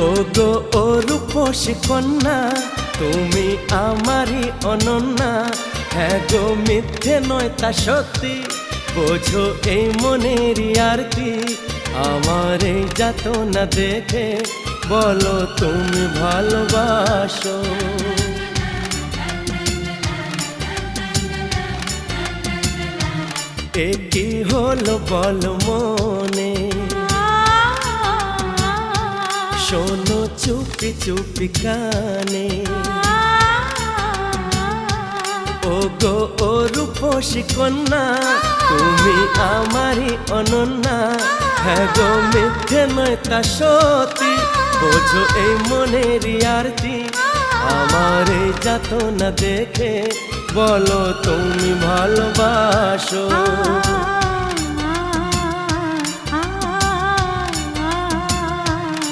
ও গো ও রূপসী কন্যা, তুমি আমারই অনন্যা। হ্যাঁ গো মিথ্যে নয় তা সত্যি, বোঝো এই মনের আরতি। আমার এই যাতনা দেখে বলো তুমি ভালোবাসো। এ কি হলো বলো মনে, শোনো চুপি চুপি কানে। ও গো ও রূপসী কন্যা, তুমি আমারই অনন্যা। হ্যাঁ গো মিথ্যে নয় তা সত্যি, বোঝো এই মনের আরতি। আমার এই যাতনা দেখে বলো তুমি ভালোবাসো।